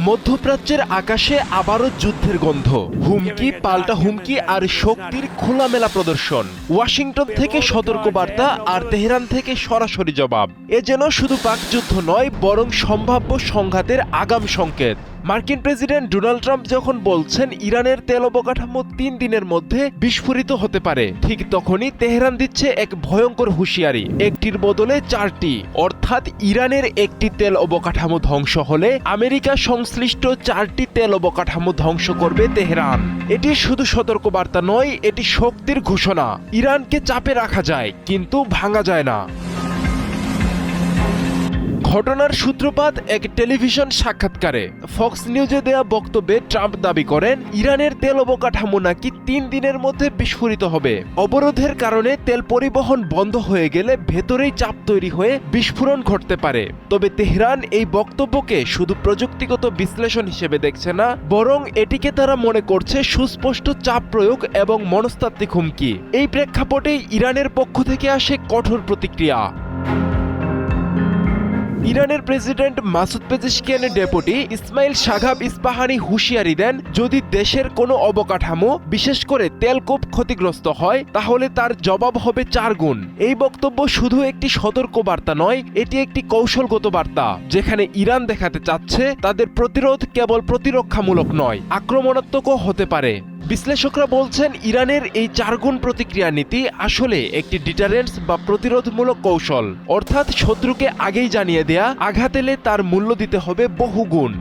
মধ্যপ্রাচ্যের আকাশে আবারও যুদ্ধের গন্ধ, হুমকি পাল্টা হুমকি আর শক্তির খোলামেলা প্রদর্শন। ওয়াশিংটন থেকে সতর্কবার্তা আর তেহরান থেকে সরাসরি জবাব। এ যেন শুধু বাকযুদ্ধ নয়, বরং সম্ভাব্য সংঘাতের আগাম সংকেত। মার্কিন প্রেসিডেন্ট ডোনাল্ড ট্রাম্প যখন বলছেন ইরানের তেল অবকাঠামো ৩ দিনের মধ্যে বিস্ফোরিত হতে পারে, ঠিক তখনই তেহরান দিচ্ছে এক ভয়ঙ্কর হুঁশিয়ারি। একটির বদলে ৪টি, অর্থাৎ ইরানের একটি তেল অবকাঠামো ধ্বংস হলে আমেরিকা সংশ্লিষ্ট ৪টি তেল অবকাঠামো ধ্বংস করবে তেহরান। এটি শুধু সতর্কবার্তা নয়, এটি শক্তির ঘোষণা। ইরানকে চাপে রাখা যায়, কিন্তু ভাঙা যায় না। ঘটনার সূত্রপাত এক টেলিভিশন সাক্ষাৎকারে। ফক্স নিউজে দেয়া বক্তব্যে ট্রাম্প দাবি করেন ইরানের তেল অবকাঠামো নাকি ৩ দিনের মধ্যে বিস্ফোরিত হবে। অবরোধের কারণে তেল পরিবহন বন্ধ হয়ে গেলে ভেতরেই চাপ তৈরি হয়ে বিস্ফোরণ ঘটতে পারে। তবে তেহরান এই বক্তব্যকে শুধু প্রযুক্তিগত বিশ্লেষণ হিসেবে দেখছে না, বরং এটিকে তারা মনে করছে সুস্পষ্ট চাপ প্রয়োগ এবং মনস্তাত্ত্বিক হুমকি। এই প্রেক্ষাপটে ইরানের পক্ষ থেকে আসে কঠোর প্রতিক্রিয়া। ইরানের প্রেসিডেন্ট মাসুদ পেজেশকিয়ানের ডেপুটি ইসমাইল সাঘাব ইস্পাহানি হুঁশিয়ারি দেন, যদি দেশের কোনো অবকাঠামো বিশেষ করে তেলকূপ ক্ষতিগ্রস্ত হয় তাহলে তার জবাব হবে ৪ গুণ। এই বক্তব্য শুধু একটি সতর্ক বার্তা নয়, এটি একটি কৌশলগত বার্তা, যেখানে ইরান দেখাতে চাচ্ছে তাদের প্রতিরোধ কেবল প্রতিরক্ষামূলক নয়, আক্রমণাত্মকও হতে পারে। বিশ্লেষকরা বলছেন ইরানের এই ৪ গুণ প্রতিক্রিয়া নীতি আসলে একটি ডিটারেন্স বা প্রতিরোধমূলক কৌশল, অর্থাৎ শত্রুকে আগেই জানিয়ে দেয়া, আঘাত এলে তার মূল্য দিতে হবে বহুগুণ।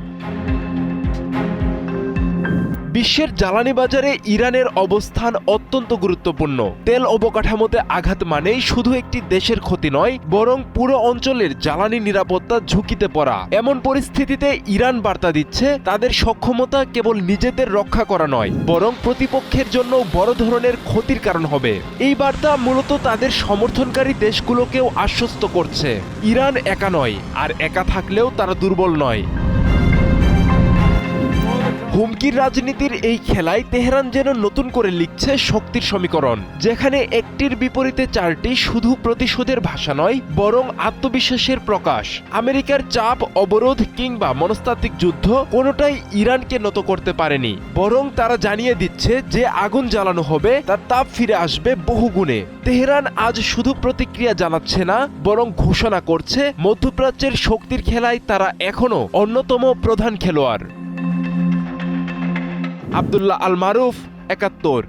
বিশ্বের জ্বালানি বাজারে ইরানের অবস্থান অত্যন্ত গুরুত্বপূর্ণ। তেল অবকাঠামোতে আঘাত মানেই শুধু একটি দেশের ক্ষতি নয়, বরং পুরো অঞ্চলের জ্বালানি নিরাপত্তা ঝুঁকিতে পড়া। এমন পরিস্থিতিতে ইরান বার্তা দিচ্ছে তাদের সক্ষমতা কেবল নিজেদের রক্ষা করা নয়, বরং প্রতিপক্ষের জন্য বড় ধরনের ক্ষতির কারণ হবে। এই বার্তা মূলত তাদের সমর্থনকারী দেশগুলোকেও আশ্বস্ত করছে ইরান একা নয়, আর একা থাকলেও তারা দুর্বল নয়। হুমকির রাজনীতির এই খেলায় তেহরান যেন নতুন করে লিখছে শক্তির সমীকরণ, যেখানে একটির বিপরীতে ৪টি শুধু প্রতিশোধের ভাষা নয়, বরং আত্মবিশ্বাসের প্রকাশ। আমেরিকার চাপ, অবরোধ কিংবা মনস্তাত্ত্বিক যুদ্ধ কোনোটাই ইরানকে নত করতে পারেনি, বরং তারা জানিয়ে দিচ্ছে যে আগুন জ্বালানো হবে তার তাপ ফিরে আসবে বহুগুণে। তেহরান আজ শুধু প্রতিক্রিয়া জানাচ্ছে না, বরং ঘোষণা করছে মধ্যপ্রাচ্যের শক্তির খেলায় তারা এখনো অন্যতম প্রধান খেলোয়াড়। আব্দুল্লাহ আল মারুফ, ৭১।